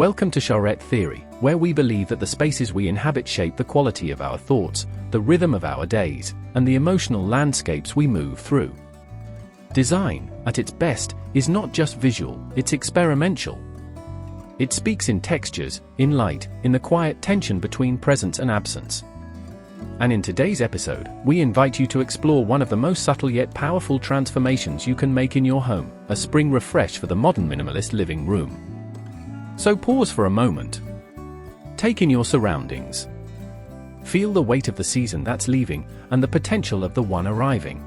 Welcome to Charette Theory, where we believe that the spaces we inhabit shape the quality of our thoughts, the rhythm of our days, and the emotional landscapes we move through. Design, at its best, is not just visual, it's experimental. It speaks in textures, in light, in the quiet tension between presence and absence. And in today's episode, we invite you to explore one of the most subtle yet powerful transformations you can make in your home, a spring refresh for the modern minimalist living room. So pause for a moment. Take in your surroundings. Feel the weight of the season that's leaving, and the potential of the one arriving.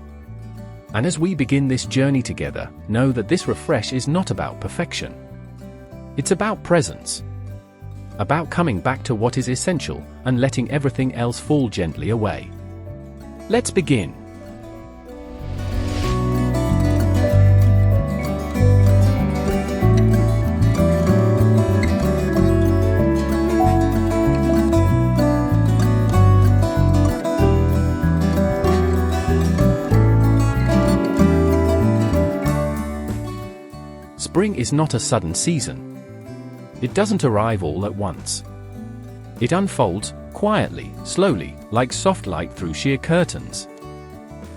And as we begin this journey together, know that this refresh is not about perfection. It's about presence. About coming back to what is essential, and letting everything else fall gently away. Let's begin. Spring is not a sudden season. It doesn't arrive all at once. It unfolds, quietly, slowly, like soft light through sheer curtains.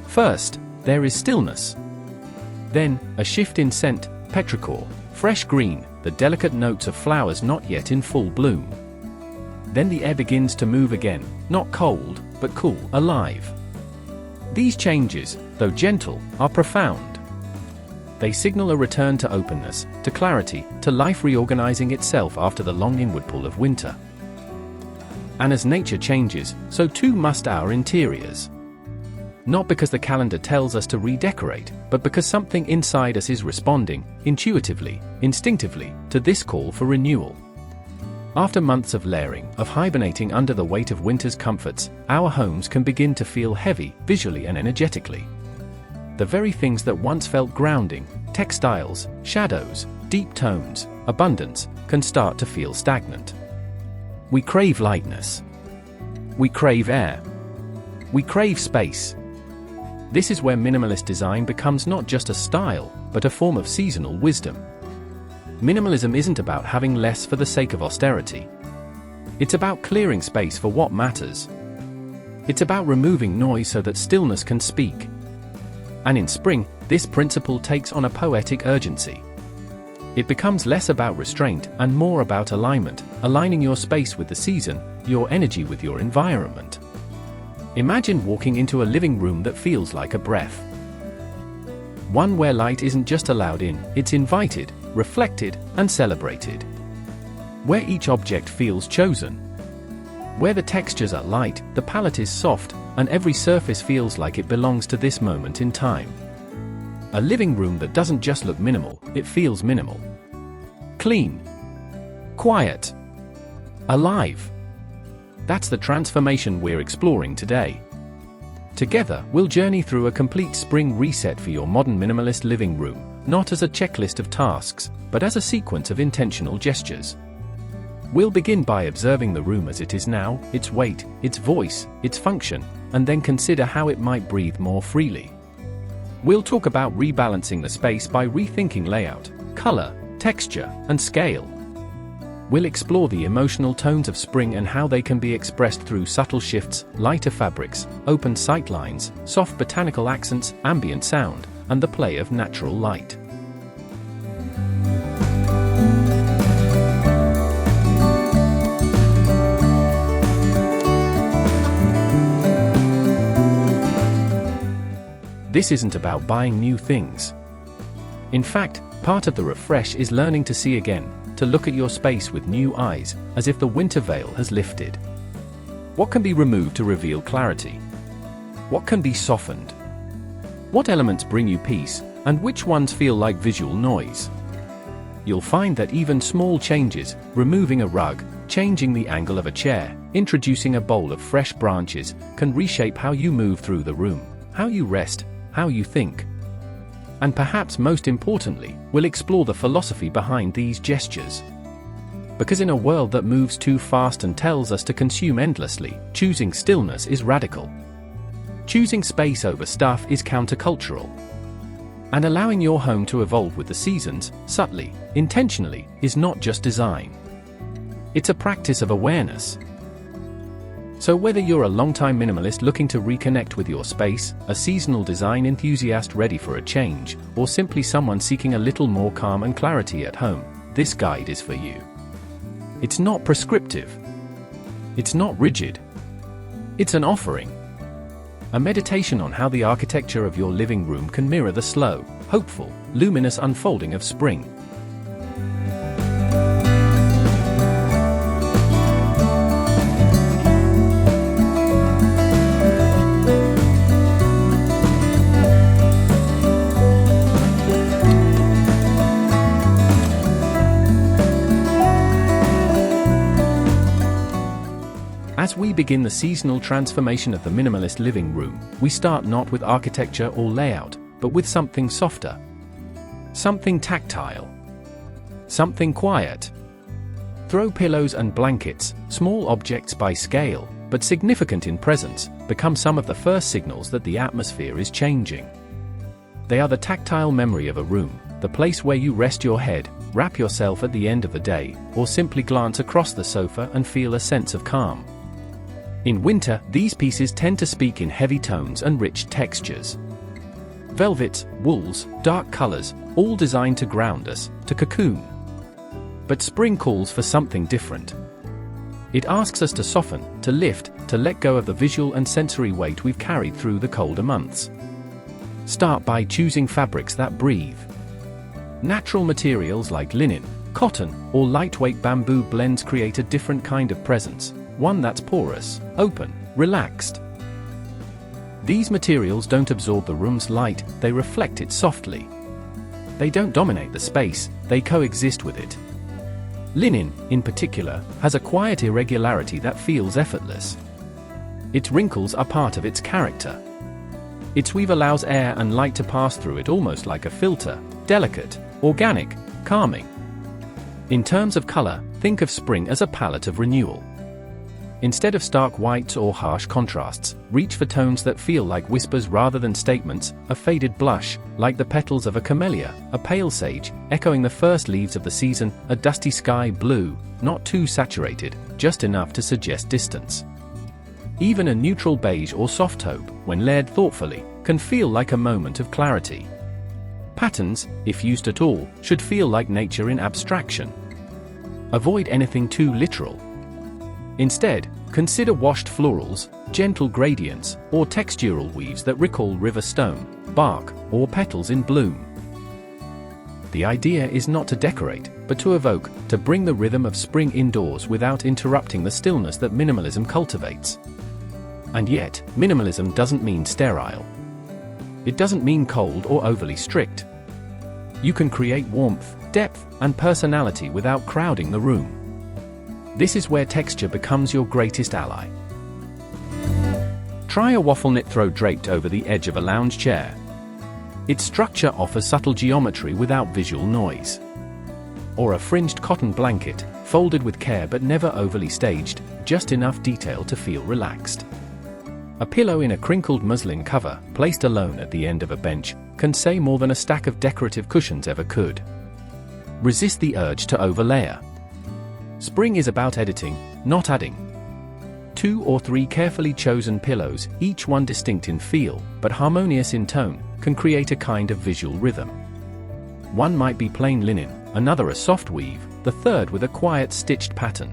First, there is stillness. Then, a shift in scent, petrichor, fresh green, the delicate notes of flowers not yet in full bloom. Then the air begins to move again, not cold, but cool, alive. These changes, though gentle, are profound. They signal a return to openness, to clarity, to life reorganizing itself after the long inward pull of winter. And as nature changes, so too must our interiors. Not because the calendar tells us to redecorate, but because something inside us is responding, intuitively, instinctively, to this call for renewal. After months of layering, of hibernating under the weight of winter's comforts, our homes can begin to feel heavy, visually and energetically. The very things that once felt grounding, textiles, shadows, deep tones, abundance, can start to feel stagnant. We crave lightness. We crave air. We crave space. This is where minimalist design becomes not just a style, but a form of seasonal wisdom. Minimalism isn't about having less for the sake of austerity. It's about clearing space for what matters. It's about removing noise so that stillness can speak. And in spring, this principle takes on a poetic urgency. It becomes less about restraint and more about alignment, aligning your space with the season, your energy with your environment. Imagine walking into a living room that feels like a breath. One where light isn't just allowed in, it's invited, reflected, and celebrated. Where each object feels chosen. Where the textures are light, the palette is soft, and every surface feels like it belongs to this moment in time. A living room that doesn't just look minimal, it feels minimal. Clean. Quiet. Alive. That's the transformation we're exploring today. Together, we'll journey through a complete spring reset for your modern minimalist living room, not as a checklist of tasks, but as a sequence of intentional gestures. We'll begin by observing the room as it is now, its weight, its voice, its function, and then consider how it might breathe more freely. We'll talk about rebalancing the space by rethinking layout, color, texture, and scale. We'll explore the emotional tones of spring and how they can be expressed through subtle shifts, lighter fabrics, open sightlines, soft botanical accents, ambient sound, and the play of natural light. This isn't about buying new things. In fact, part of the refresh is learning to see again, to look at your space with new eyes, as if the winter veil has lifted. What can be removed to reveal clarity? What can be softened? What elements bring you peace, and which ones feel like visual noise? You'll find that even small changes, removing a rug, changing the angle of a chair, introducing a bowl of fresh branches, can reshape how you move through the room, how you rest, how you think. And perhaps most importantly, we'll explore the philosophy behind these gestures. Because in a world that moves too fast and tells us to consume endlessly, choosing stillness is radical. Choosing space over stuff is countercultural. And allowing your home to evolve with the seasons, subtly, intentionally, is not just design. It's a practice of awareness. So whether you're a long-time minimalist looking to reconnect with your space, a seasonal design enthusiast ready for a change, or simply someone seeking a little more calm and clarity at home, this guide is for you. It's not prescriptive. It's not rigid. It's an offering. A meditation on how the architecture of your living room can mirror the slow, hopeful, luminous unfolding of spring. As we begin the seasonal transformation of the minimalist living room, we start not with architecture or layout, but with something softer. Something tactile. Something quiet. Throw pillows and blankets, small objects by scale, but significant in presence, become some of the first signals that the atmosphere is changing. They are the tactile memory of a room, the place where you rest your head, wrap yourself at the end of the day, or simply glance across the sofa and feel a sense of calm. In winter, these pieces tend to speak in heavy tones and rich textures. Velvets, wools, dark colors, all designed to ground us, to cocoon. But spring calls for something different. It asks us to soften, to lift, to let go of the visual and sensory weight we've carried through the colder months. Start by choosing fabrics that breathe. Natural materials like linen, cotton, or lightweight bamboo blends create a different kind of presence. One that's porous, open, relaxed. These materials don't absorb the room's light, they reflect it softly. They don't dominate the space, they coexist with it. Linen, in particular, has a quiet irregularity that feels effortless. Its wrinkles are part of its character. Its weave allows air and light to pass through it almost like a filter, delicate, organic, calming. In terms of color, think of spring as a palette of renewal. Instead of stark whites or harsh contrasts, reach for tones that feel like whispers rather than statements, a faded blush, like the petals of a camellia, a pale sage, echoing the first leaves of the season, a dusty sky blue, not too saturated, just enough to suggest distance. Even a neutral beige or soft taupe, when layered thoughtfully, can feel like a moment of clarity. Patterns, if used at all, should feel like nature in abstraction. Avoid anything too literal. Instead, consider washed florals, gentle gradients, or textural weaves that recall river stone, bark, or petals in bloom. The idea is not to decorate, but to evoke, to bring the rhythm of spring indoors without interrupting the stillness that minimalism cultivates. And yet, minimalism doesn't mean sterile. It doesn't mean cold or overly strict. You can create warmth, depth, and personality without crowding the room. This is where texture becomes your greatest ally. Try a waffle knit throw draped over the edge of a lounge chair. Its structure offers subtle geometry without visual noise. Or a fringed cotton blanket, folded with care but never overly staged, just enough detail to feel relaxed. A pillow in a crinkled muslin cover, placed alone at the end of a bench, can say more than a stack of decorative cushions ever could. Resist the urge to overlayer. Spring is about editing, not adding. 2 or 3 carefully chosen pillows, each one distinct in feel, but harmonious in tone, can create a kind of visual rhythm. One might be plain linen, another a soft weave, the third with a quiet stitched pattern.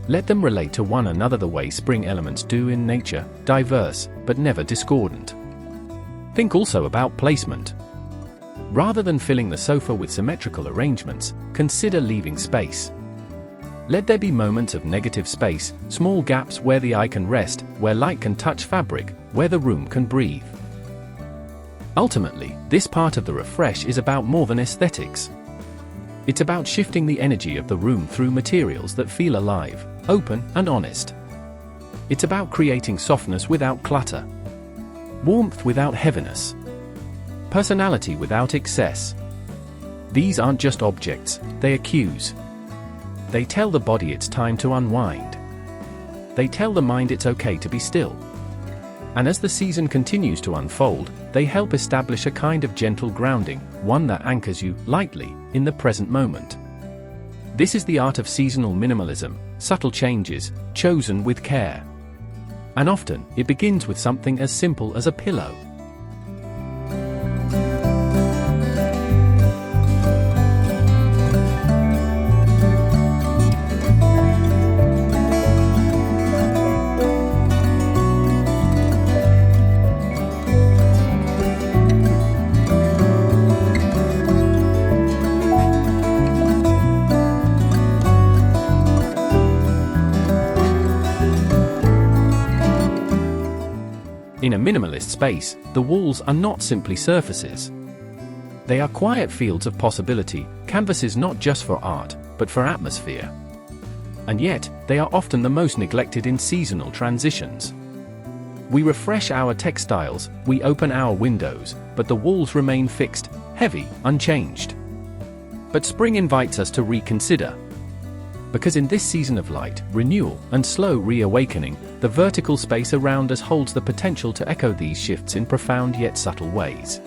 Let them relate to one another the way spring elements do in nature, diverse, but never discordant. Think also about placement. Rather than filling the sofa with symmetrical arrangements, consider leaving space. Let there be moments of negative space, small gaps where the eye can rest, where light can touch fabric, where the room can breathe. Ultimately, this part of the refresh is about more than aesthetics. It's about shifting the energy of the room through materials that feel alive, open, and honest. It's about creating softness without clutter, warmth without heaviness, personality without excess. These aren't just objects, they are cues. They tell the body it's time to unwind. They tell the mind it's okay to be still. And as the season continues to unfold, they help establish a kind of gentle grounding, one that anchors you, lightly, in the present moment. This is the art of seasonal minimalism, subtle changes, chosen with care. And often, it begins with something as simple as a pillow. In a minimalist space, the walls are not simply surfaces. They are quiet fields of possibility, canvases not just for art, but for atmosphere. And yet, they are often the most neglected in seasonal transitions. We refresh our textiles, we open our windows, but the walls remain fixed, heavy, unchanged. But spring invites us to reconsider. Because in this season of light, renewal, and slow reawakening, the vertical space around us holds the potential to echo these shifts in profound yet subtle ways.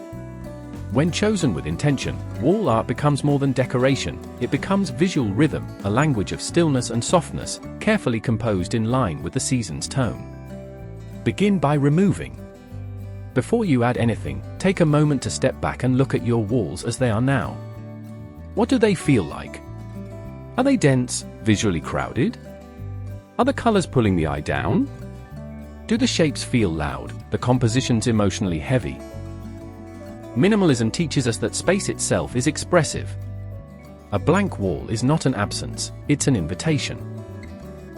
When chosen with intention, wall art becomes more than decoration, it becomes visual rhythm, a language of stillness and softness, carefully composed in line with the season's tone. Begin by removing. Before you add anything, take a moment to step back and look at your walls as they are now. What do they feel like? Are they dense, visually crowded? Are the colors pulling the eye down? Do the shapes feel loud, the compositions emotionally heavy? Minimalism teaches us that space itself is expressive. A blank wall is not an absence, it's an invitation.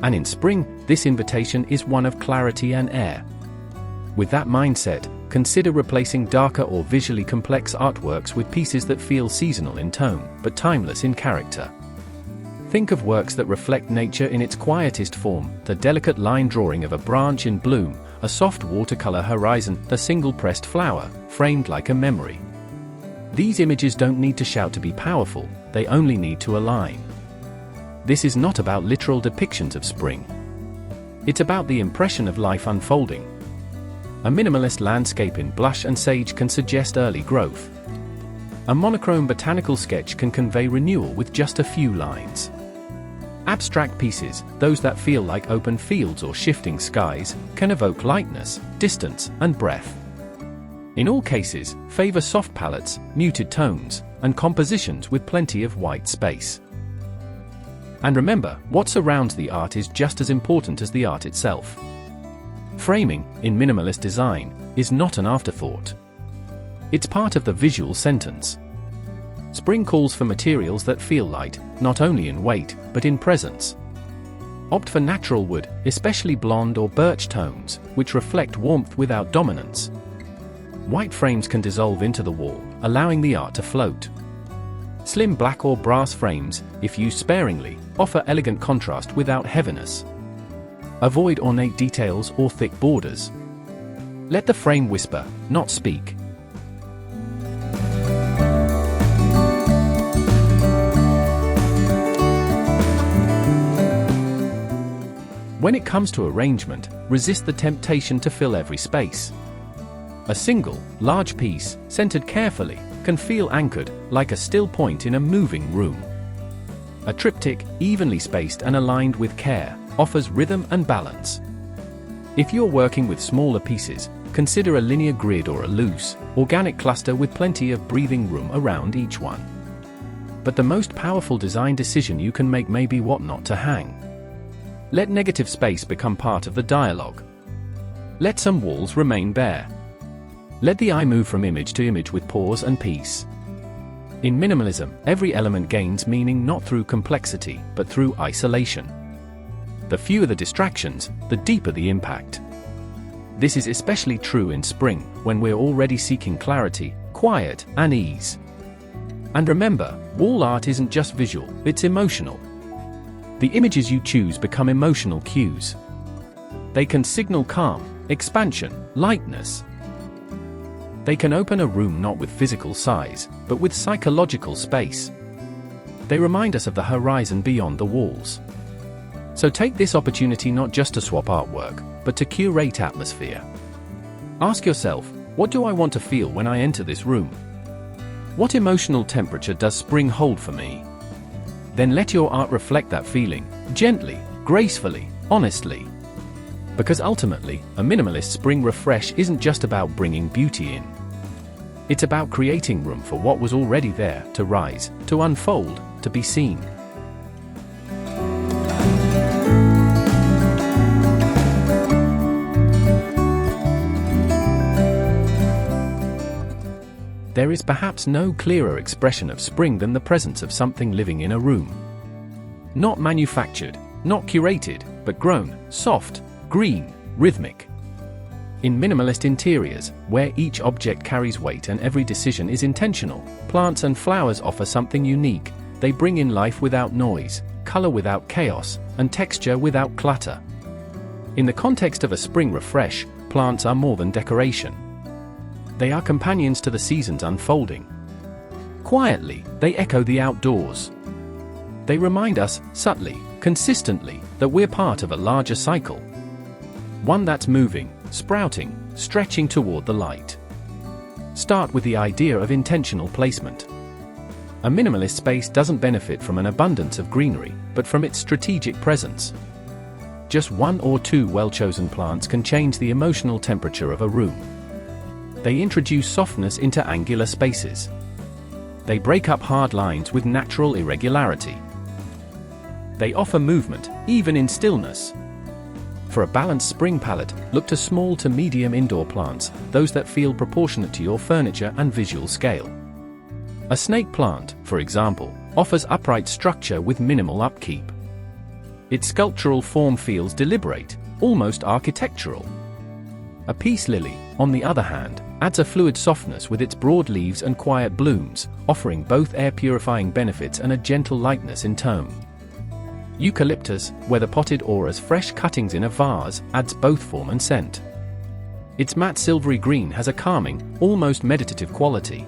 And in spring, this invitation is one of clarity and air. With that mindset, consider replacing darker or visually complex artworks with pieces that feel seasonal in tone, but timeless in character. Think of works that reflect nature in its quietest form, the delicate line drawing of a branch in bloom, a soft watercolor horizon, a single pressed flower, framed like a memory. These images don't need to shout to be powerful, they only need to align. This is not about literal depictions of spring. It's about the impression of life unfolding. A minimalist landscape in blush and sage can suggest early growth. A monochrome botanical sketch can convey renewal with just a few lines. Abstract pieces, those that feel like open fields or shifting skies, can evoke lightness, distance, and breath. In all cases, favor soft palettes, muted tones, and compositions with plenty of white space. And remember, what surrounds the art is just as important as the art itself. Framing, in minimalist design, is not an afterthought. It's part of the visual sentence. Spring calls for materials that feel light, not only in weight, but in presence. Opt for natural wood, especially blonde or birch tones, which reflect warmth without dominance. White frames can dissolve into the wall, allowing the art to float. Slim black or brass frames, if used sparingly, offer elegant contrast without heaviness. Avoid ornate details or thick borders. Let the frame whisper, not speak. When it comes to arrangement, resist the temptation to fill every space. A single, large piece, centered carefully, can feel anchored, like a still point in a moving room. A triptych, evenly spaced and aligned with care, offers rhythm and balance. If you're working with smaller pieces, consider a linear grid or a loose, organic cluster with plenty of breathing room around each one. But the most powerful design decision you can make may be what not to hang. Let negative space become part of the dialogue. Let some walls remain bare. Let the eye move from image to image with pause and peace. In minimalism, every element gains meaning not through complexity, but through isolation. The fewer the distractions, the deeper the impact. This is especially true in spring, when we're already seeking clarity, quiet, and ease. And remember, wall art isn't just visual, it's emotional. The images you choose become emotional cues. They can signal calm, expansion, lightness. They can open a room not with physical size, but with psychological space. They remind us of the horizon beyond the walls. So take this opportunity not just to swap artwork, but to curate atmosphere. Ask yourself, what do I want to feel when I enter this room? What emotional temperature does spring hold for me? Then let your art reflect that feeling, gently, gracefully, honestly. Because ultimately, a minimalist spring refresh isn't just about bringing beauty in. It's about creating room for what was already there to rise, to unfold, to be seen. There is perhaps no clearer expression of spring than the presence of something living in a room. Not manufactured, not curated, but grown, soft, green, rhythmic. In minimalist interiors, where each object carries weight and every decision is intentional, plants and flowers offer something unique. They bring in life without noise, color without chaos, and texture without clutter. In the context of a spring refresh, plants are more than decoration. They are companions to the season's unfolding. Quietly, they echo the outdoors. They remind us, subtly, consistently, that we're part of a larger cycle. One that's moving, sprouting, stretching toward the light. Start with the idea of intentional placement. A minimalist space doesn't benefit from an abundance of greenery, but from its strategic presence. Just one or two well-chosen plants can change the emotional temperature of a room. They introduce softness into angular spaces. They break up hard lines with natural irregularity. They offer movement, even in stillness. For a balanced spring palette, look to small to medium indoor plants, those that feel proportionate to your furniture and visual scale. A snake plant, for example, offers upright structure with minimal upkeep. Its sculptural form feels deliberate, almost architectural. A peace lily, on the other hand, adds a fluid softness with its broad leaves and quiet blooms, offering both air-purifying benefits and a gentle lightness in tone. Eucalyptus, whether potted or as fresh cuttings in a vase, adds both form and scent. Its matte silvery green has a calming, almost meditative quality.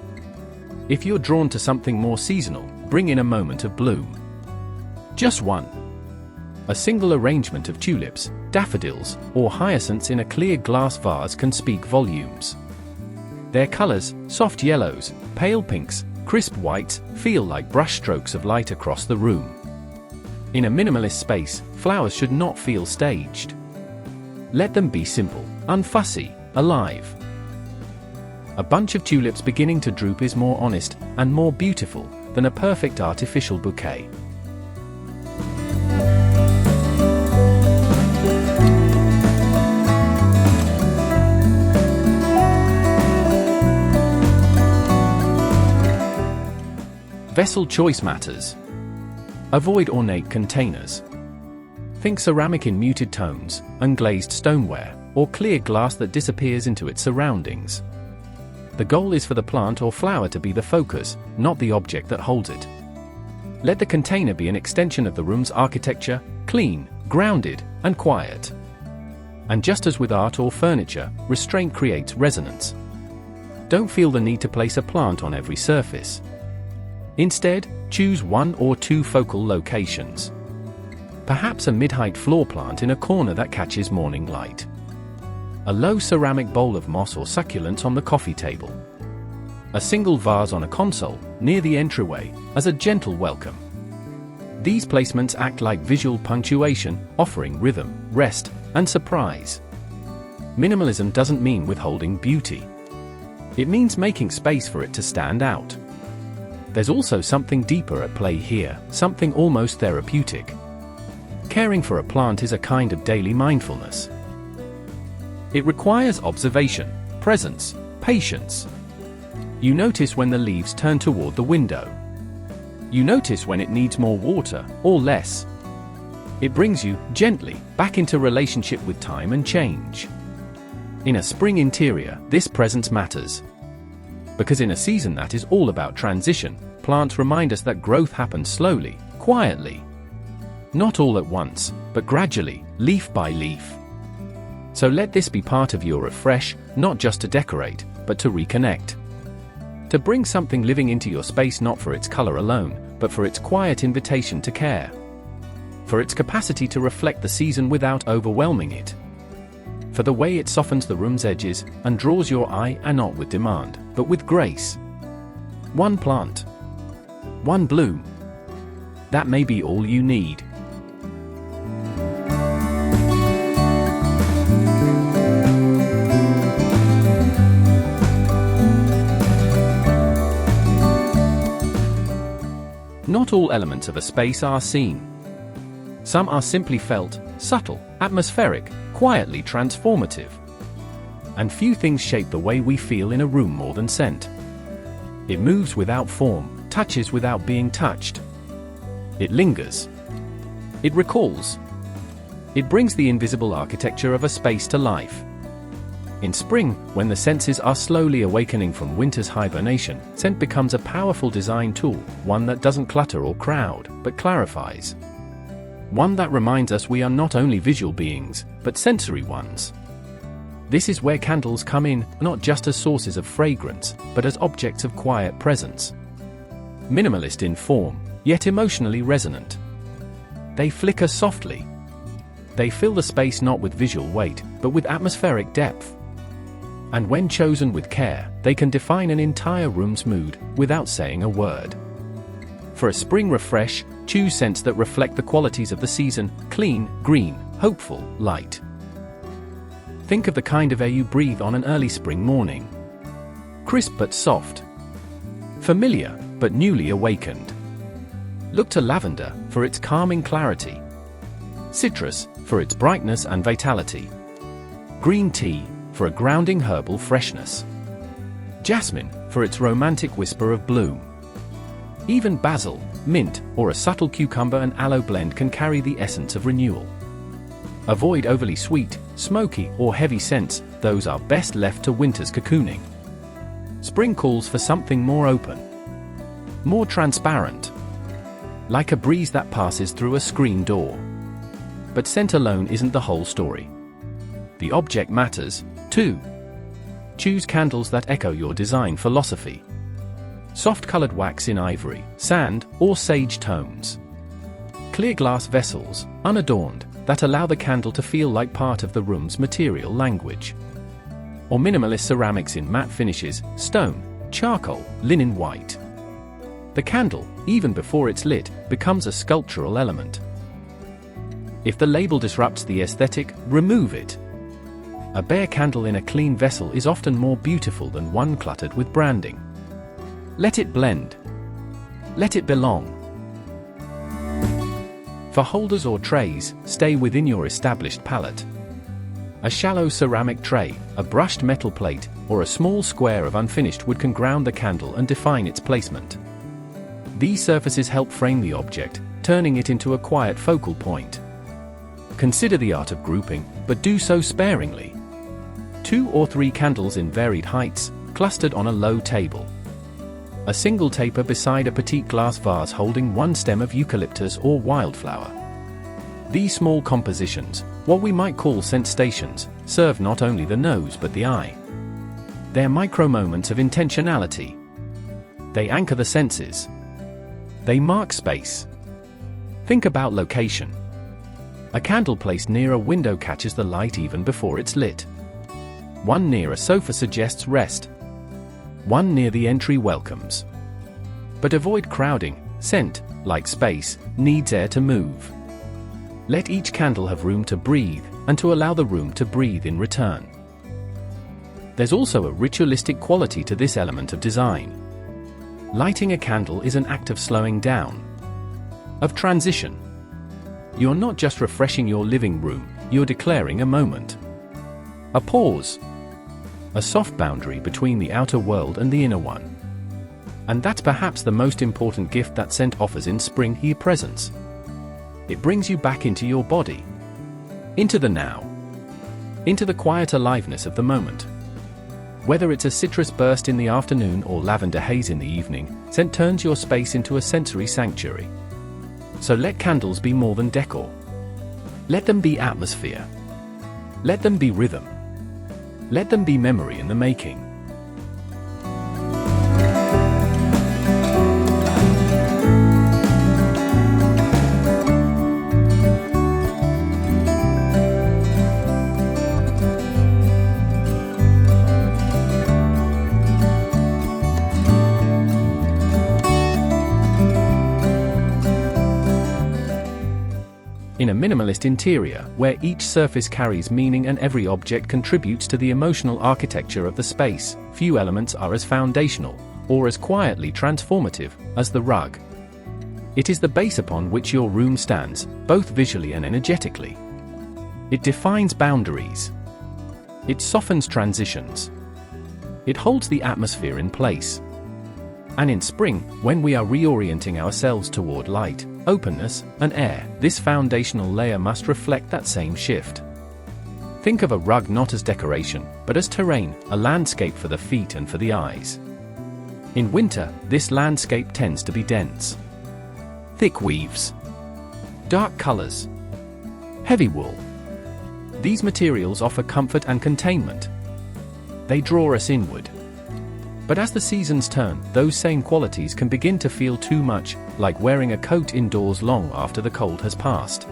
If you're drawn to something more seasonal, bring in a moment of bloom. Just one. A single arrangement of tulips, daffodils, or hyacinths in a clear glass vase can speak volumes. Their colors, soft yellows, pale pinks, crisp whites, feel like brushstrokes of light across the room. In a minimalist space, flowers should not feel staged. Let them be simple, unfussy, alive. A bunch of tulips beginning to droop is more honest and more beautiful than a perfect artificial bouquet. Vessel choice matters. Avoid ornate containers. Think ceramic in muted tones, unglazed stoneware, or clear glass that disappears into its surroundings. The goal is for the plant or flower to be the focus, not the object that holds it. Let the container be an extension of the room's architecture, clean, grounded, and quiet. And just as with art or furniture, restraint creates resonance. Don't feel the need to place a plant on every surface. Instead, choose one or two focal locations. Perhaps a mid-height floor plant in a corner that catches morning light. A low ceramic bowl of moss or succulents on the coffee table. A single vase on a console, near the entryway, as a gentle welcome. These placements act like visual punctuation, offering rhythm, rest, and surprise. Minimalism doesn't mean withholding beauty. It means making space for it to stand out. There's also something deeper at play here, something almost therapeutic. Caring for a plant is a kind of daily mindfulness. It requires observation, presence, patience. You notice when the leaves turn toward the window. You notice when it needs more water, or less. It brings you, gently, back into relationship with time and change. In a spring interior, this presence matters. Because in a season that is all about transition, plants remind us that growth happens slowly, quietly. Not all at once, but gradually, leaf by leaf. So let this be part of your refresh, not just to decorate, but to reconnect. To bring something living into your space not for its color alone, but for its quiet invitation to care. For its capacity to reflect the season without overwhelming it. For the way it softens the room's edges and draws your eye, and not with demand, but with grace. One plant. One bloom. That may be all you need. Not all elements of a space are seen. Some are simply felt, subtle, atmospheric, quietly transformative. And few things shape the way we feel in a room more than scent. It moves without form, touches without being touched. It lingers. It recalls. It brings the invisible architecture of a space to life. In spring, when the senses are slowly awakening from winter's hibernation, scent becomes a powerful design tool, one that doesn't clutter or crowd, but clarifies. One that reminds us we are not only visual beings, but sensory ones. This is where candles come in, not just as sources of fragrance, but as objects of quiet presence. Minimalist in form, yet emotionally resonant. They flicker softly. They fill the space not with visual weight, but with atmospheric depth. And when chosen with care, they can define an entire room's mood, without saying a word. For a spring refresh, choose scents that reflect the qualities of the season: clean, green, hopeful, light. Think of the kind of air you breathe on an early spring morning. Crisp but soft. Familiar, but newly awakened. Look to lavender, for its calming clarity. Citrus, for its brightness and vitality. Green tea, for a grounding herbal freshness. Jasmine, for its romantic whisper of bloom. Even basil, mint, or a subtle cucumber and aloe blend can carry the essence of renewal. Avoid overly sweet, smoky, or heavy scents; those are best left to winter's cocooning. Spring calls for something more open, more transparent, like a breeze that passes through a screen door. But scent alone isn't the whole story. The object matters, too. Choose candles that echo your design philosophy. Soft-colored wax in ivory, sand, or sage tones. Clear glass vessels, unadorned, that allow the candle to feel like part of the room's material language. Or minimalist ceramics in matte finishes: stone, charcoal, linen white. The candle, even before it's lit, becomes a sculptural element. If the label disrupts the aesthetic, remove it. A bare candle in a clean vessel is often more beautiful than one cluttered with branding. Let it blend. Let it belong. For holders or trays, stay within your established palette. A shallow ceramic tray, a brushed metal plate, or a small square of unfinished wood can ground the candle and define its placement. These surfaces help frame the object, turning it into a quiet focal point. Consider the art of grouping, but do so sparingly. 2 or 3 candles in varied heights, clustered on a low table. A single taper beside a petite glass vase holding one stem of eucalyptus or wildflower. These small compositions, what we might call scent stations, serve not only the nose but the eye. They're micro-moments of intentionality. They anchor the senses. They mark space. Think about location. A candle placed near a window catches the light even before it's lit. One near a sofa suggests rest. One near the entry welcomes. But avoid crowding. Scent, like space, needs air to move. Let each candle have room to breathe, and to allow the room to breathe in return. There's also a ritualistic quality to this element of design. Lighting a candle is an act of slowing down, of transition. You're not just refreshing your living room, you're declaring a moment. A pause. A soft boundary between the outer world and the inner one. And that's perhaps the most important gift that scent offers in spring: your presence. It brings you back into your body, into the now, into the quiet aliveness of the moment. Whether it's a citrus burst in the afternoon or lavender haze in the evening, scent turns your space into a sensory sanctuary. So let candles be more than decor. Let them be atmosphere. Let them be rhythm. Let them be memory in the making. In a minimalist interior, where each surface carries meaning and every object contributes to the emotional architecture of the space, few elements are as foundational, or as quietly transformative, as the rug. It is the base upon which your room stands, both visually and energetically. It defines boundaries. It softens transitions. It holds the atmosphere in place. And in spring, when we are reorienting ourselves toward light, openness, and air, this foundational layer must reflect that same shift. Think of a rug not as decoration, but as terrain, a landscape for the feet and for the eyes. In winter, this landscape tends to be dense. Thick weaves. Dark colors. Heavy wool. These materials offer comfort and containment. They draw us inward. But as the seasons turn, those same qualities can begin to feel too much, like wearing a coat indoors long after the cold has passed.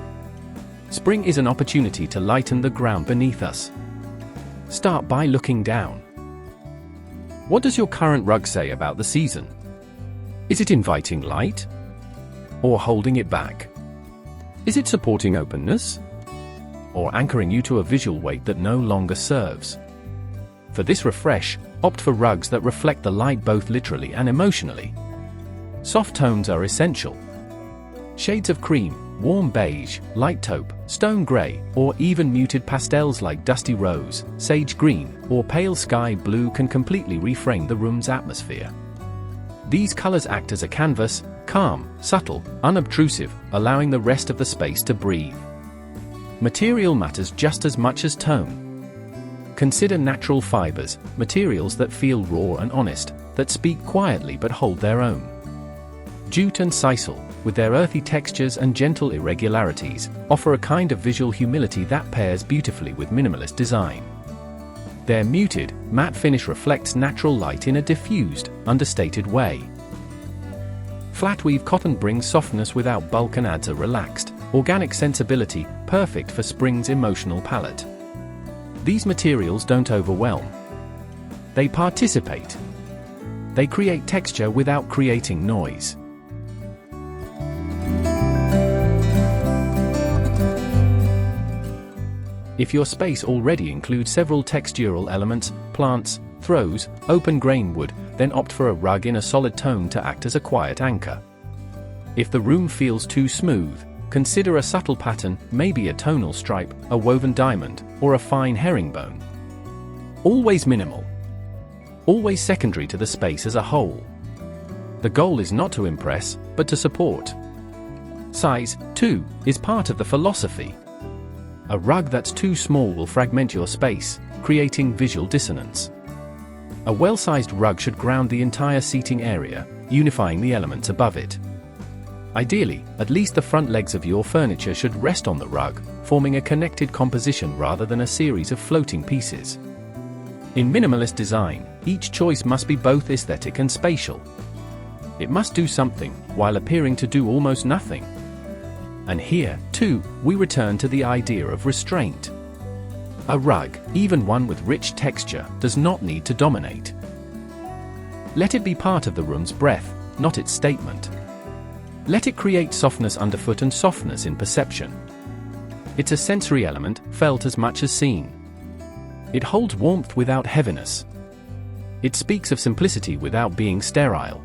Spring is an opportunity to lighten the ground beneath us. Start by looking down. What does your current rug say about the season? Is it inviting light? Or holding it back? Is it supporting openness? Or anchoring you to a visual weight that no longer serves? For this refresh, opt for rugs that reflect the light both literally and emotionally. Soft tones are essential. Shades of cream, warm beige, light taupe, stone gray, or even muted pastels like dusty rose, sage green, or pale sky blue can completely reframe the room's atmosphere. These colors act as a canvas, calm, subtle, unobtrusive, allowing the rest of the space to breathe. Material matters just as much as tone. Consider natural fibers, materials that feel raw and honest, that speak quietly but hold their own. Jute and sisal, with their earthy textures and gentle irregularities, offer a kind of visual humility that pairs beautifully with minimalist design. Their muted, matte finish reflects natural light in a diffused, understated way. Flatweave cotton brings softness without bulk and adds a relaxed, organic sensibility, perfect for spring's emotional palette. These materials don't overwhelm. They participate. They create texture without creating noise. If your space already includes several textural elements, plants, throws, open grain wood, then opt for a rug in a solid tone to act as a quiet anchor. If the room feels too smooth, consider a subtle pattern, maybe a tonal stripe, a woven diamond, or a fine herringbone. Always minimal. Always secondary to the space as a whole. The goal is not to impress, but to support. Size, too, is part of the philosophy. A rug that's too small will fragment your space, creating visual dissonance. A well-sized rug should ground the entire seating area, unifying the elements above it. Ideally, at least the front legs of your furniture should rest on the rug, forming a connected composition rather than a series of floating pieces. In minimalist design, each choice must be both aesthetic and spatial. It must do something, while appearing to do almost nothing. And here, too, we return to the idea of restraint. A rug, even one with rich texture, does not need to dominate. Let it be part of the room's breath, not its statement. Let it create softness underfoot and softness in perception. It's a sensory element, felt as much as seen. It holds warmth without heaviness. It speaks of simplicity without being sterile.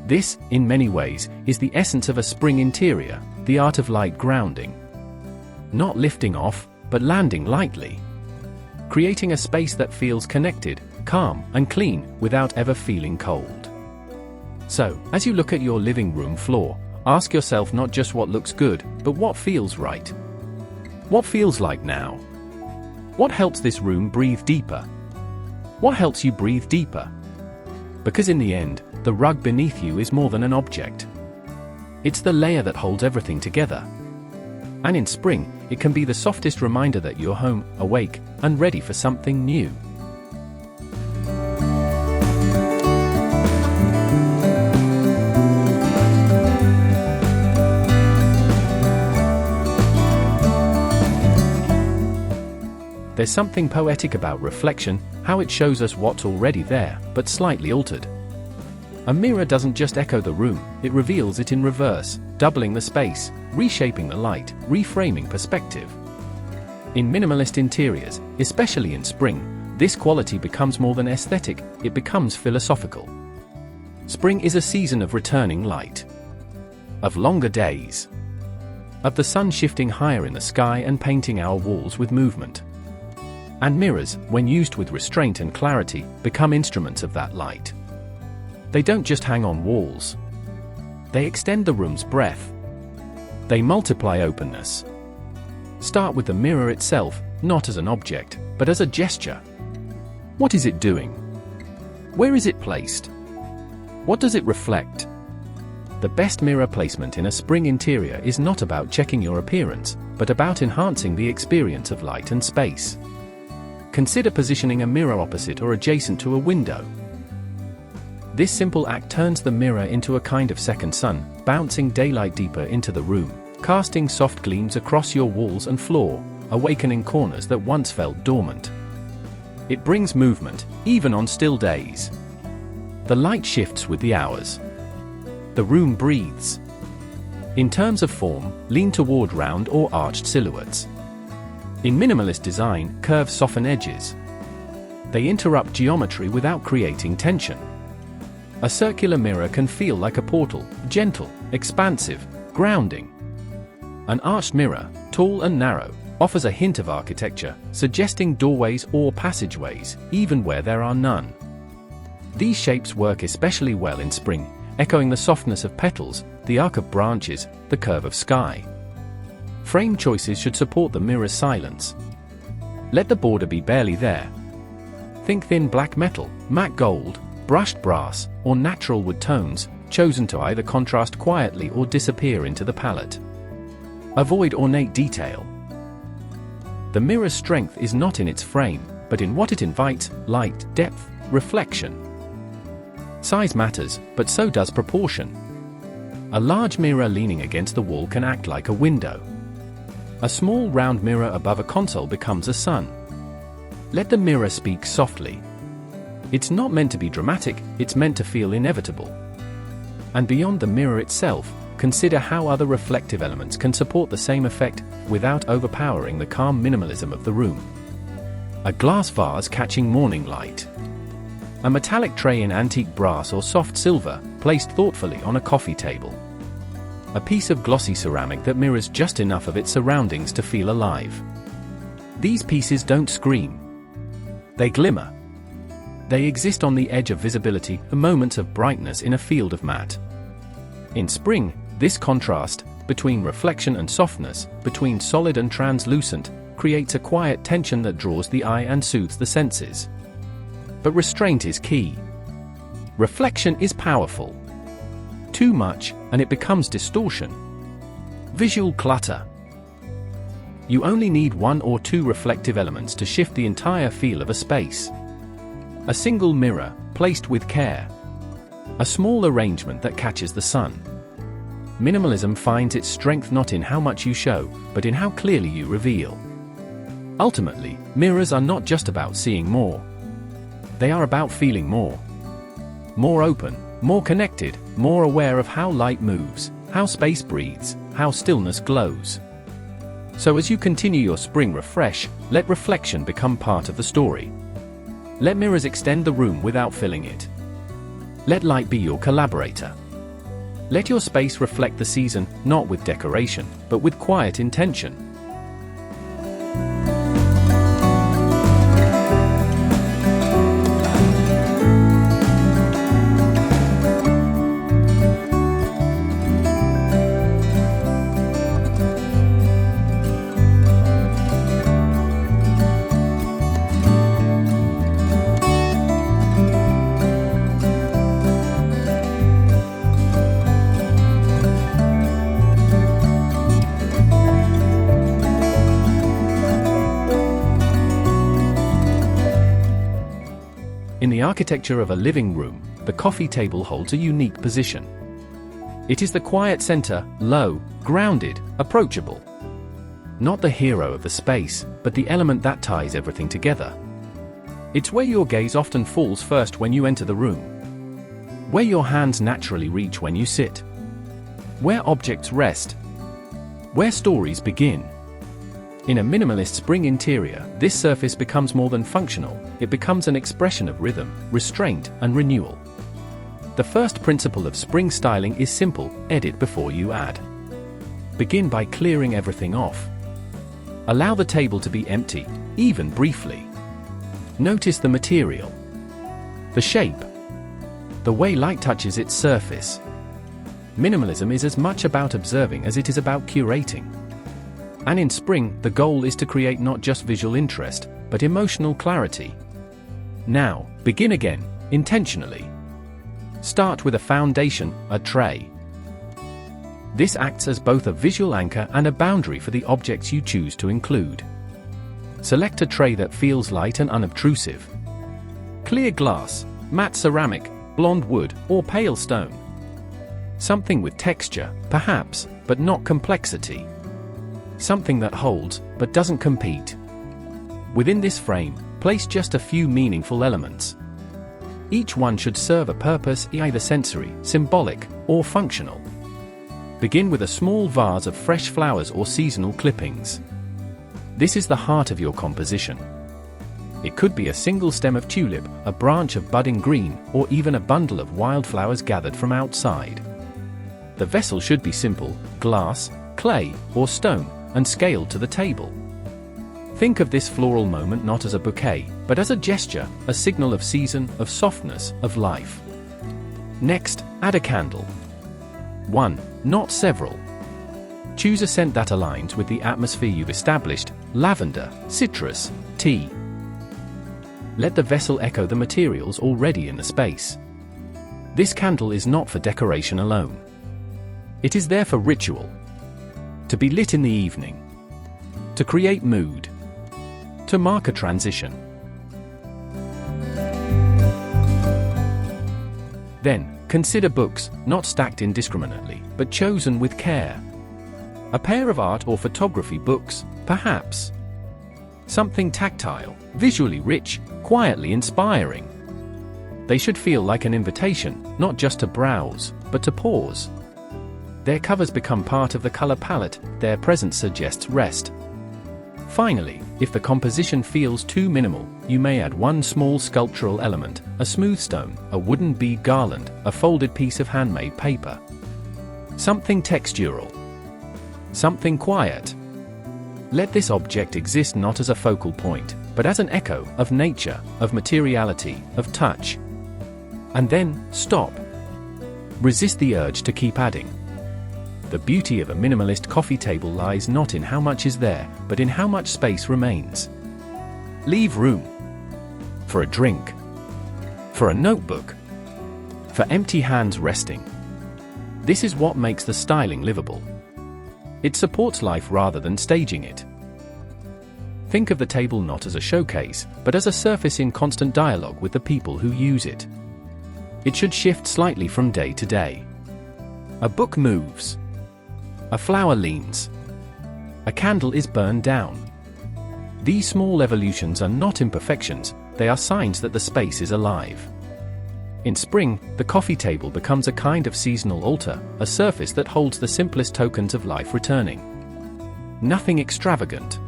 This, in many ways, is the essence of a spring interior, the art of light grounding. Not lifting off, but landing lightly. Creating a space that feels connected, calm, and clean, without ever feeling cold. So, as you look at your living room floor, ask yourself not just what looks good, but what feels right. What feels like now? What helps this room breathe deeper? What helps you breathe deeper? Because in the end, the rug beneath you is more than an object. It's the layer that holds everything together. And in spring, it can be the softest reminder that you're home, awake, and ready for something new. There's something poetic about reflection, how it shows us what's already there, but slightly altered. A mirror doesn't just echo the room, it reveals it in reverse, doubling the space, reshaping the light, reframing perspective. In minimalist interiors, especially in spring, this quality becomes more than aesthetic, it becomes philosophical. Spring is a season of returning light, of longer days, of the sun shifting higher in the sky and painting our walls with movement. And mirrors, when used with restraint and clarity, become instruments of that light. They don't just hang on walls. They extend the room's breadth. They multiply openness. Start with the mirror itself, not as an object, but as a gesture. What is it doing? Where is it placed? What does it reflect? The best mirror placement in a spring interior is not about checking your appearance, but about enhancing the experience of light and space. Consider positioning a mirror opposite or adjacent to a window. This simple act turns the mirror into a kind of second sun, bouncing daylight deeper into the room, casting soft gleams across your walls and floor, awakening corners that once felt dormant. It brings movement, even on still days. The light shifts with the hours. The room breathes. In terms of form, lean toward round or arched silhouettes. In minimalist design, curves soften edges. They interrupt geometry without creating tension. A circular mirror can feel like a portal, gentle, expansive, grounding. An arched mirror, tall and narrow, offers a hint of architecture, suggesting doorways or passageways, even where there are none. These shapes work especially well in spring, echoing the softness of petals, the arc of branches, the curve of sky. Frame choices should support the mirror's silence. Let the border be barely there. Think thin black metal, matte gold, brushed brass, or natural wood tones, chosen to either contrast quietly or disappear into the palette. Avoid ornate detail. The mirror's strength is not in its frame, but in what it invites: light, depth, reflection. Size matters, but so does proportion. A large mirror leaning against the wall can act like a window. A small round mirror above a console becomes a sun. Let the mirror speak softly. It's not meant to be dramatic, it's meant to feel inevitable. And beyond the mirror itself, consider how other reflective elements can support the same effect, without overpowering the calm minimalism of the room. A glass vase catching morning light. A metallic tray in antique brass or soft silver, placed thoughtfully on a coffee table. A piece of glossy ceramic that mirrors just enough of its surroundings to feel alive. These pieces don't scream. They glimmer. They exist on the edge of visibility, moments of brightness in a field of matte. In spring, this contrast, between reflection and softness, between solid and translucent, creates a quiet tension that draws the eye and soothes the senses. But restraint is key. Reflection is powerful. Too much, and it becomes distortion. Visual clutter. You only need one or two reflective elements to shift the entire feel of a space. A single mirror, placed with care. A small arrangement that catches the sun. Minimalism finds its strength not in how much you show, but in how clearly you reveal. Ultimately, mirrors are not just about seeing more. They are about feeling more. More open, more connected, more aware of how light moves, how space breathes, how stillness glows. So as you continue your spring refresh, let reflection become part of the story. Let mirrors extend the room without filling it. Let light be your collaborator. Let your space reflect the season, not with decoration, but with quiet intention. In the architecture of a living room, the coffee table holds a unique position. It is the quiet center, low, grounded, approachable. Not the hero of the space, but the element that ties everything together. It's where your gaze often falls first when you enter the room. Where your hands naturally reach when you sit. Where objects rest. Where stories begin. In a minimalist spring interior, this surface becomes more than functional, it becomes an expression of rhythm, restraint, and renewal. The first principle of spring styling is simple: edit before you add. Begin by clearing everything off. Allow the table to be empty, even briefly. Notice the material, the shape, the way light touches its surface. Minimalism is as much about observing as it is about curating. And in spring, the goal is to create not just visual interest, but emotional clarity. Now, begin again, intentionally. Start with a foundation, a tray. This acts as both a visual anchor and a boundary for the objects you choose to include. Select a tray that feels light and unobtrusive. Clear glass, matte ceramic, blonde wood, or pale stone. Something with texture, perhaps, but not complexity. Something that holds, but doesn't compete. Within this frame, place just a few meaningful elements. Each one should serve a purpose, either sensory, symbolic, or functional. Begin with a small vase of fresh flowers or seasonal clippings. This is the heart of your composition. It could be a single stem of tulip, a branch of budding green, or even a bundle of wildflowers gathered from outside. The vessel should be simple: glass, clay, or stone, and scaled to the table. Think of this floral moment not as a bouquet, but as a gesture, a signal of season, of softness, of life. Next, add a candle. One, not several. Choose a scent that aligns with the atmosphere you've established: lavender, citrus, tea. Let the vessel echo the materials already in the space. This candle is not for decoration alone. It is there for ritual. To be lit in the evening. To create mood. To mark a transition. Then, consider books, not stacked indiscriminately, but chosen with care. A pair of art or photography books, perhaps. Something tactile, visually rich, quietly inspiring. They should feel like an invitation, not just to browse, but to pause. Their covers become part of the color palette, their presence suggests rest. Finally, if the composition feels too minimal, you may add one small sculptural element: a smooth stone, a wooden bead garland, a folded piece of handmade paper. Something textural. Something quiet. Let this object exist not as a focal point, but as an echo of nature, of materiality, of touch. And then, stop. Resist the urge to keep adding. The beauty of a minimalist coffee table lies not in how much is there, but in how much space remains. Leave room. For a drink. For a notebook. For empty hands resting. This is what makes the styling livable. It supports life rather than staging it. Think of the table not as a showcase, but as a surface in constant dialogue with the people who use it. It should shift slightly from day to day. A book moves. A flower leans. A candle is burned down. These small evolutions are not imperfections, they are signs that the space is alive. In spring, the coffee table becomes a kind of seasonal altar, a surface that holds the simplest tokens of life returning. Nothing extravagant.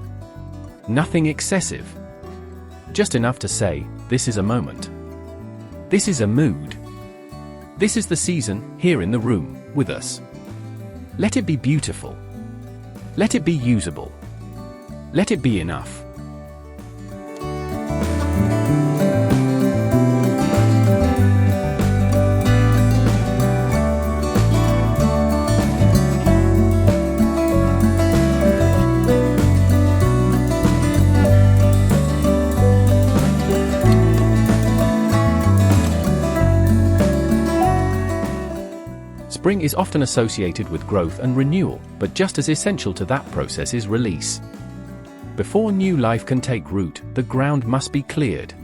Nothing excessive. Just enough to say, this is a moment. This is a mood. This is the season, here in the room, with us. Let it be beautiful. Let it be usable. Let it be enough. Spring is often associated with growth and renewal, but just as essential to that process is release. Before new life can take root, the ground must be cleared.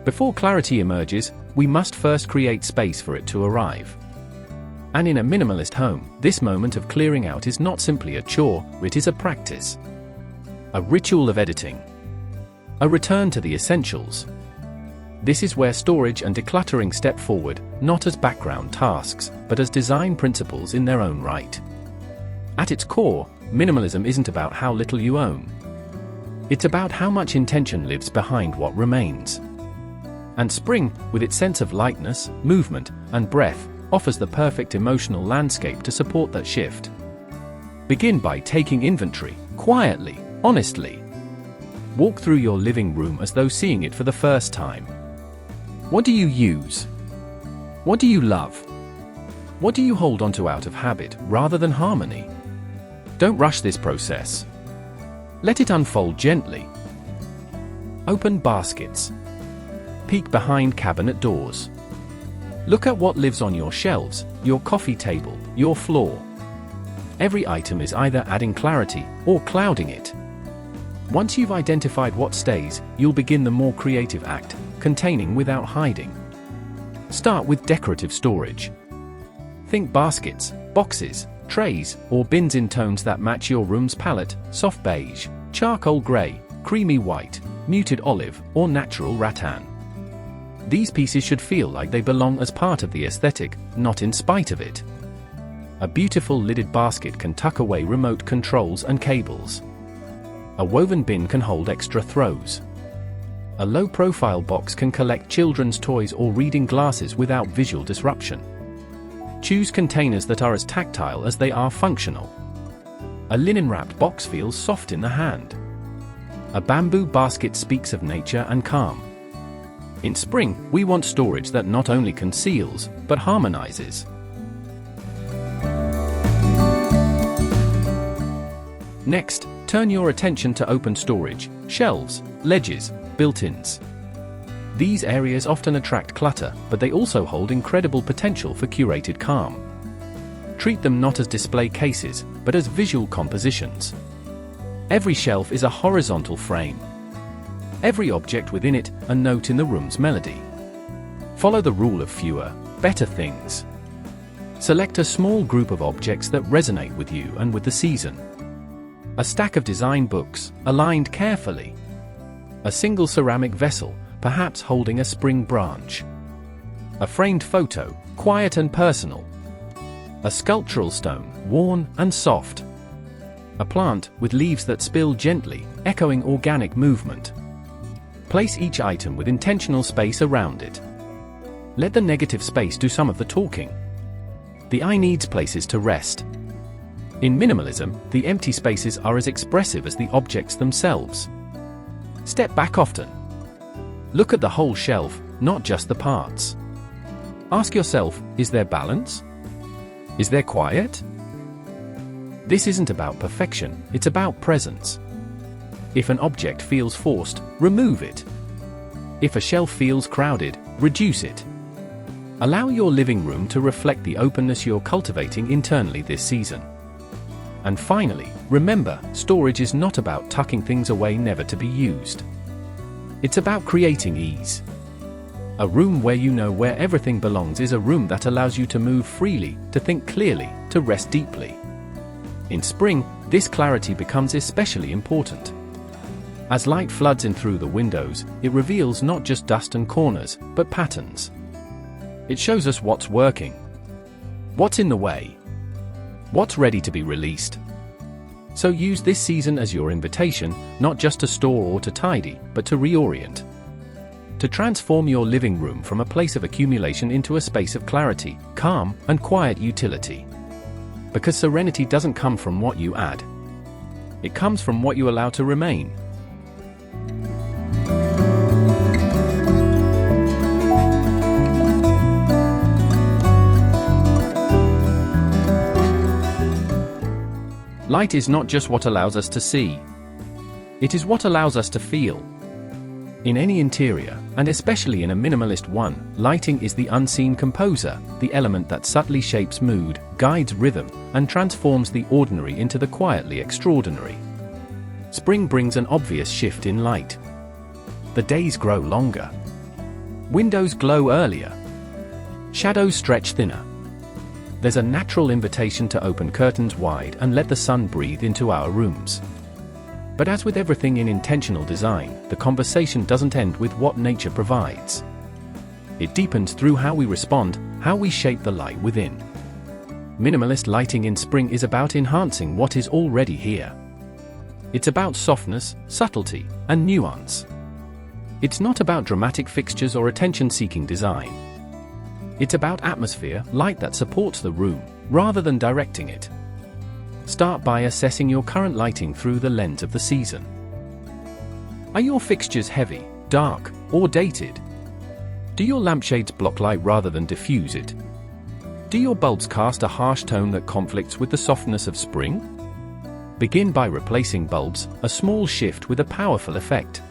Before clarity emerges, we must first create space for it to arrive. And in a minimalist home, this moment of clearing out is not simply a chore, it is a practice. A ritual of editing. A return to the essentials. This is where storage and decluttering step forward, not as background tasks, but as design principles in their own right. At its core, minimalism isn't about how little you own. It's about how much intention lives behind what remains. And spring, with its sense of lightness, movement, and breath, offers the perfect emotional landscape to support that shift. Begin by taking inventory, quietly, honestly. Walk through your living room as though seeing it for the first time. What do you use? What do you love? What do you hold onto out of habit rather than harmony? Don't rush this process. Let it unfold gently. Open baskets. Peek behind cabinet doors. Look at what lives on your shelves, your coffee table, your floor. Every item is either adding clarity or clouding it. Once you've identified what stays, you'll begin the more creative act, containing without hiding. Start with decorative storage. Think baskets, boxes, trays, or bins in tones that match your room's palette: soft beige, charcoal gray, creamy white, muted olive, or natural rattan. These pieces should feel like they belong as part of the aesthetic, not in spite of it. A beautiful lidded basket can tuck away remote controls and cables. A woven bin can hold extra throws. A low-profile box can collect children's toys or reading glasses without visual disruption. Choose containers that are as tactile as they are functional. A linen-wrapped box feels soft in the hand. A bamboo basket speaks of nature and calm. In spring, we want storage that not only conceals, but harmonizes. Next, turn your attention to open storage, shelves, ledges, built-ins. These areas often attract clutter, but they also hold incredible potential for curated calm. Treat them not as display cases, but as visual compositions. Every shelf is a horizontal frame. Every object within it, a note in the room's melody. Follow the rule of fewer, better things. Select a small group of objects that resonate with you and with the season. A stack of design books, aligned carefully. A single ceramic vessel, perhaps holding a spring branch. A framed photo, quiet and personal. A sculptural stone, worn and soft. A plant, with leaves that spill gently, echoing organic movement. Place each item with intentional space around it. Let the negative space do some of the talking. The eye needs places to rest. In minimalism, the empty spaces are as expressive as the objects themselves. Step back often. Look at the whole shelf, not just the parts. Ask yourself, is there balance? Is there quiet? This isn't about perfection, it's about presence. If an object feels forced, remove it. If a shelf feels crowded, reduce it. Allow your living room to reflect the openness you're cultivating internally this season. And finally, remember, storage is not about tucking things away never to be used. It's about creating ease. A room where you know where everything belongs is a room that allows you to move freely, to think clearly, to rest deeply. In spring, this clarity becomes especially important. As light floods in through the windows, it reveals not just dust and corners, but patterns. It shows us what's working, what's in the way, what's ready to be released. So use this season as your invitation, not just to store or to tidy, but to reorient. To transform your living room from a place of accumulation into a space of clarity, calm, and quiet utility. Because serenity doesn't come from what you add. It comes from what you allow to remain. Light is not just what allows us to see. It is what allows us to feel. In any interior, and especially in a minimalist one, lighting is the unseen composer, the element that subtly shapes mood, guides rhythm, and transforms the ordinary into the quietly extraordinary. Spring brings an obvious shift in light. The days grow longer. Windows glow earlier. Shadows stretch thinner. There's a natural invitation to open curtains wide and let the sun breathe into our rooms. But as with everything in intentional design, the conversation doesn't end with what nature provides. It deepens through how we respond, how we shape the light within. Minimalist lighting in spring is about enhancing what is already here. It's about softness, subtlety, and nuance. It's not about dramatic fixtures or attention-seeking design. It's about atmosphere, light that supports the room, rather than directing it. Start by assessing your current lighting through the lens of the season. Are your fixtures heavy, dark, or dated? Do your lampshades block light rather than diffuse it? Do your bulbs cast a harsh tone that conflicts with the softness of spring? Begin by replacing bulbs, a small shift with a powerful effect.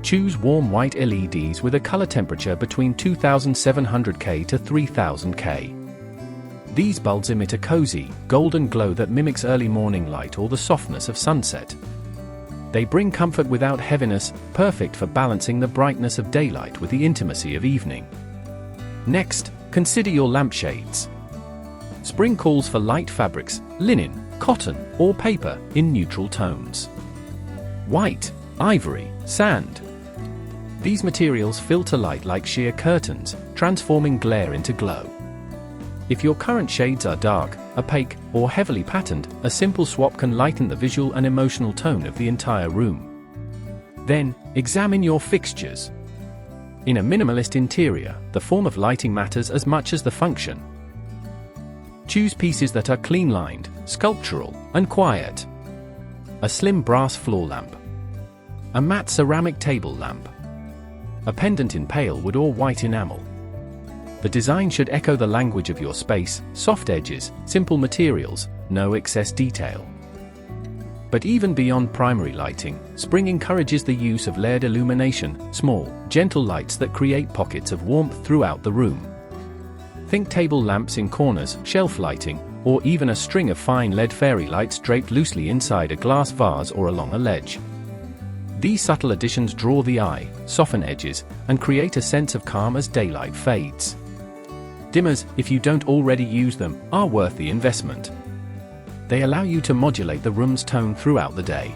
Choose warm white LEDs with a color temperature between 2700K to 3000K. These bulbs emit a cozy, golden glow that mimics early morning light or the softness of sunset. They bring comfort without heaviness, perfect for balancing the brightness of daylight with the intimacy of evening. Next, consider your lampshades. Spring calls for light fabrics, linen, cotton, or paper, in neutral tones. White, ivory, sand. These materials filter light like sheer curtains, transforming glare into glow. If your current shades are dark, opaque, or heavily patterned, a simple swap can lighten the visual and emotional tone of the entire room. Then, examine your fixtures. In a minimalist interior, the form of lighting matters as much as the function. Choose pieces that are clean-lined, sculptural, and quiet. A slim brass floor lamp. A matte ceramic table lamp. A pendant in pale wood or white enamel. The design should echo the language of your space, soft edges, simple materials, no excess detail. But even beyond primary lighting, spring encourages the use of layered illumination, small, gentle lights that create pockets of warmth throughout the room. Think table lamps in corners, shelf lighting, or even a string of fine LED fairy lights draped loosely inside a glass vase or along a ledge. These subtle additions draw the eye, soften edges, and create a sense of calm as daylight fades. Dimmers, if you don't already use them, are worth the investment. They allow you to modulate the room's tone throughout the day.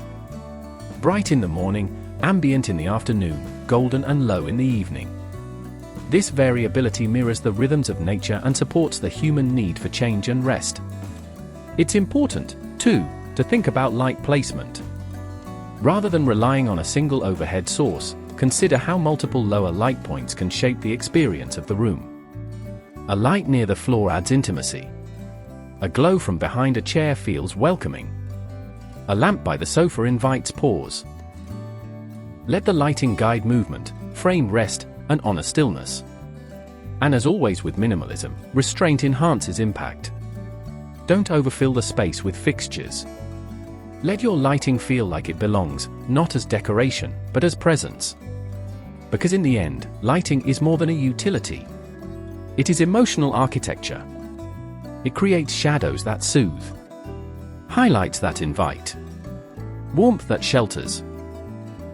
Bright in the morning, ambient in the afternoon, golden and low in the evening. This variability mirrors the rhythms of nature and supports the human need for change and rest. It's important, too, to think about light placement. Rather than relying on a single overhead source, consider how multiple lower light points can shape the experience of the room. A light near the floor adds intimacy. A glow from behind a chair feels welcoming. A lamp by the sofa invites pause. Let the lighting guide movement, frame rest, and honor stillness. And as always with minimalism, restraint enhances impact. Don't overfill the space with fixtures. Let your lighting feel like it belongs, not as decoration, but as presence. Because in the end, lighting is more than a utility. It is emotional architecture. It creates shadows that soothe, highlights that invite, warmth that shelters.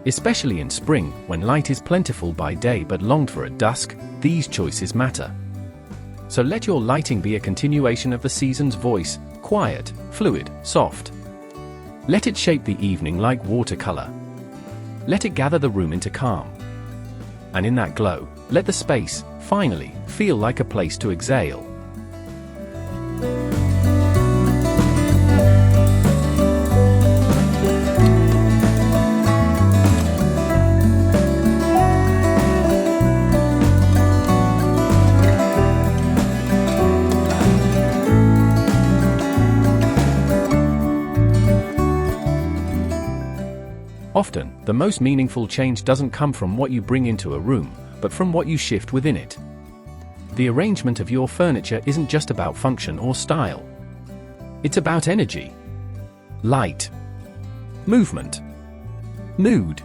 Especially in spring, when light is plentiful by day but longed for at dusk, these choices matter. So let your lighting be a continuation of the season's voice, quiet, fluid, soft. Let it shape the evening like watercolor. Let it gather the room into calm. And in that glow, let the space, finally, feel like a place to exhale. Often, the most meaningful change doesn't come from what you bring into a room, but from what you shift within it. The arrangement of your furniture isn't just about function or style. It's about energy, light, movement, mood.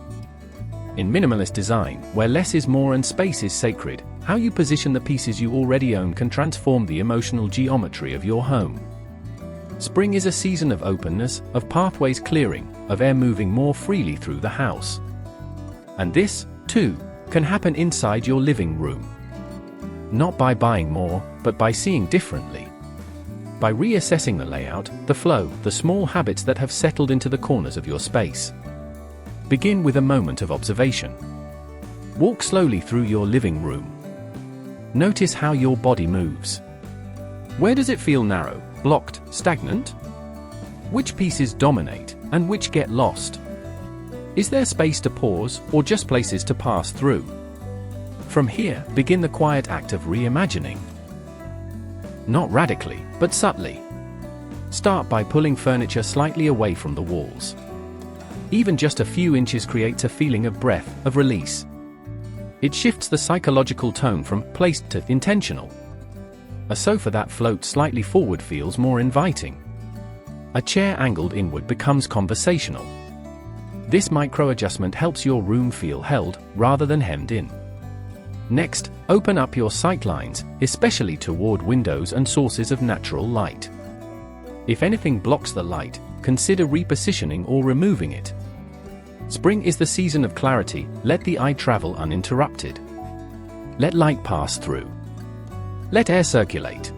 In minimalist design, where less is more and space is sacred, how you position the pieces you already own can transform the emotional geometry of your home. Spring is a season of openness, of pathways clearing, of air moving more freely through the house. And this, too, can happen inside your living room. Not by buying more, but by seeing differently. by reassessing the layout, the flow, the small habits that have settled into the corners of your space. Begin with a moment of observation. Walk slowly through your living room. Notice how your body moves. Where does it feel narrow, blocked, stagnant? Which pieces dominate, and which get lost? Is there space to pause, or just places to pass through? From here, begin the quiet act of reimagining. Not radically, but subtly. Start by pulling furniture slightly away from the walls. Even just a few inches creates a feeling of breath, of release. It shifts the psychological tone from placed to intentional. A sofa that floats slightly forward feels more inviting. A chair angled inward becomes conversational. This micro-adjustment helps your room feel held, rather than hemmed in. Next, open up your sightlines, especially toward windows and sources of natural light. If anything blocks the light, consider repositioning or removing it. Spring is the season of clarity, let the eye travel uninterrupted. Let light pass through. Let air circulate.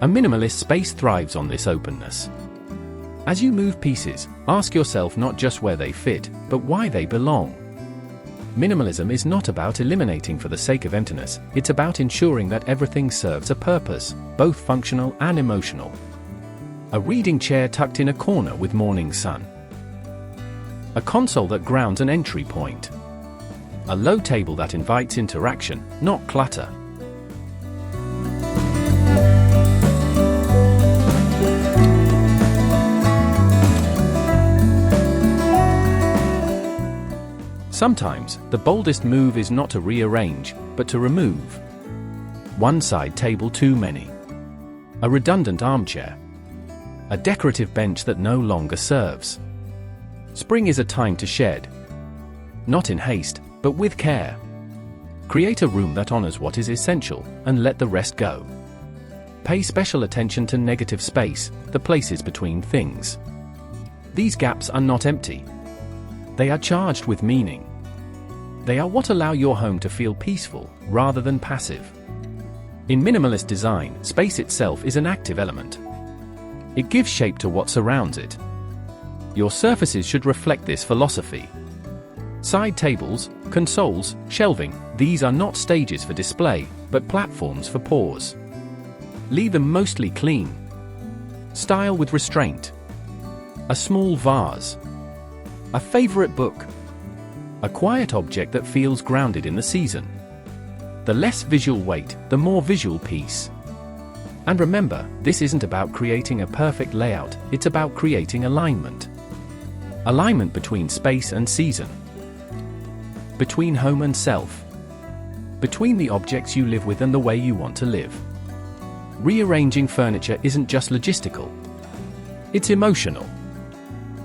A minimalist space thrives on this openness. As you move pieces, ask yourself not just where they fit, but why they belong. Minimalism is not about eliminating for the sake of emptiness, it's about ensuring that everything serves a purpose, both functional and emotional. A reading chair tucked in a corner with morning sun. A console that grounds an entry point. A low table that invites interaction, not clutter. Sometimes, the boldest move is not to rearrange, but to remove. One side table too many. A redundant armchair. A decorative bench that no longer serves. Spring is a time to shed. Not in haste, but with care. Create a room that honors what is essential, and let the rest go. Pay special attention to negative space, the places between things. These gaps are not empty. They are charged with meaning. They are what allow your home to feel peaceful, rather than passive. In minimalist design, space itself is an active element. It gives shape to what surrounds it. Your surfaces should reflect this philosophy. Side tables, consoles, shelving, these are not stages for display, but platforms for pause. Leave them mostly clean. Style with restraint. A small vase. A favorite book. A quiet object that feels grounded in the season. The less visual weight, the more visual peace. And remember, this isn't about creating a perfect layout, it's about creating alignment. Alignment between space and season. Between home and self. Between the objects you live with and the way you want to live. Rearranging furniture isn't just logistical. It's emotional.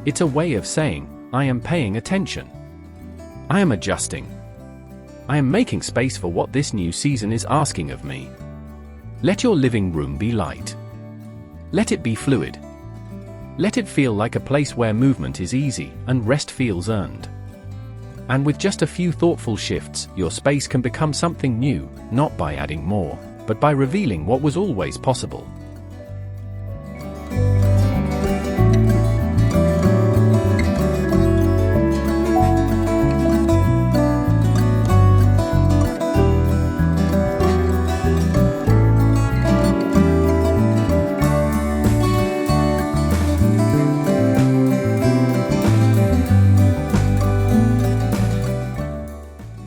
It's a way of saying, I am paying attention. I am adjusting. I am making space for what this new season is asking of me. Let your living room be light. Let it be fluid. Let it feel like a place where movement is easy and rest feels earned. And with just a few thoughtful shifts, your space can become something new, not by adding more, but by revealing what was always possible.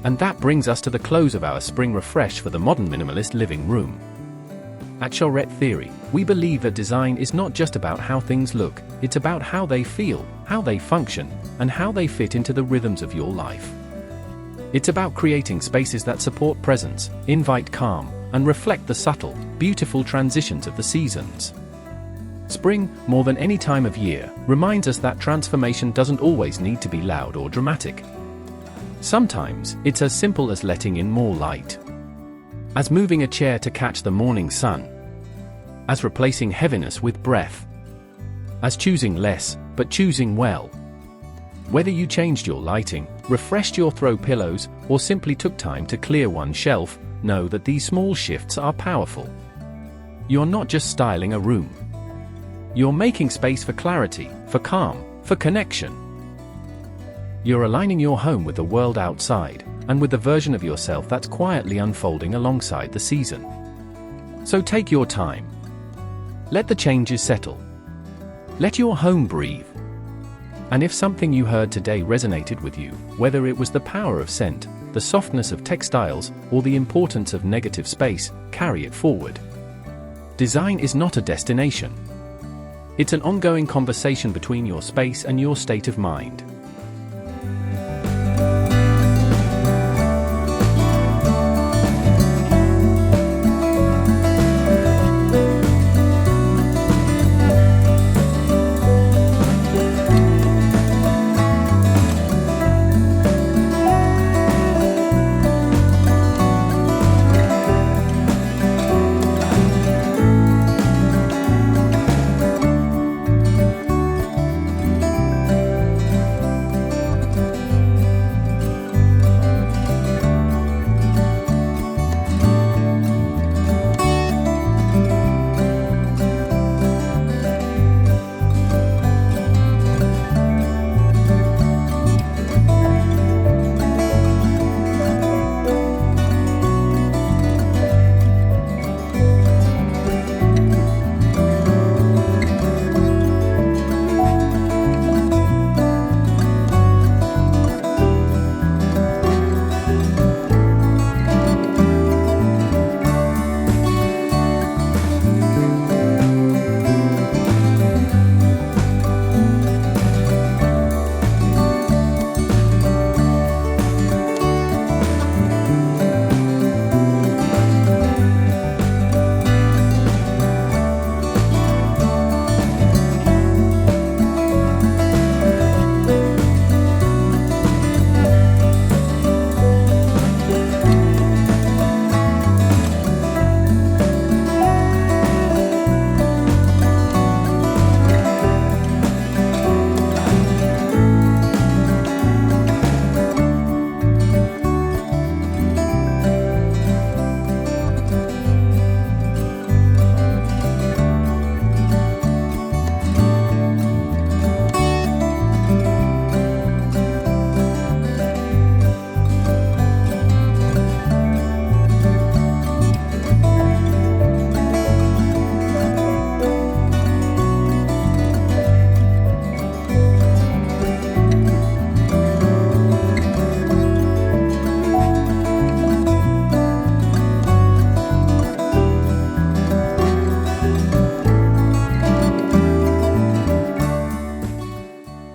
And that brings us to the close of our spring refresh for the Modern Minimalist Living Room. At Charette Theory, we believe that design is not just about how things look, it's about how they feel, how they function, and how they fit into the rhythms of your life. It's about creating spaces that support presence, invite calm, and reflect the subtle, beautiful transitions of the seasons. Spring, more than any time of year, reminds us that transformation doesn't always need to be loud or dramatic. Sometimes, it's as simple as letting in more light. As moving a chair to catch the morning sun. As replacing heaviness with breath. As choosing less, but choosing well. Whether you changed your lighting, refreshed your throw pillows, or simply took time to clear one shelf, know that these small shifts are powerful. You're not just styling a room. You're making space for clarity, for calm, for connection. You're aligning your home with the world outside, and with the version of yourself that's quietly unfolding alongside the season. So take your time. Let the changes settle. Let your home breathe. And if something you heard today resonated with you, whether it was the power of scent, the softness of textiles, or the importance of negative space, carry it forward. Design is not a destination. It's an ongoing conversation between your space and your state of mind.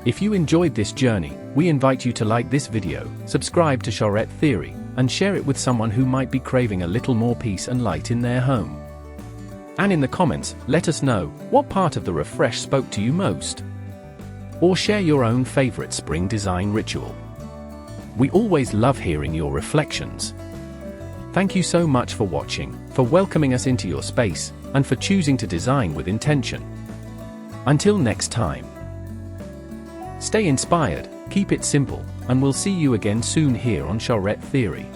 If you enjoyed this journey, we invite you to like this video, subscribe to Charette Theory, and share it with someone who might be craving a little more peace and light in their home. And in the comments, let us know what part of the refresh spoke to you most. Or share your own favorite spring design ritual. We always love hearing your reflections. Thank you so much for watching, for welcoming us into your space, and for choosing to design with intention. Until next time. Stay inspired, keep it simple, and we'll see you again soon here on Charette Theory.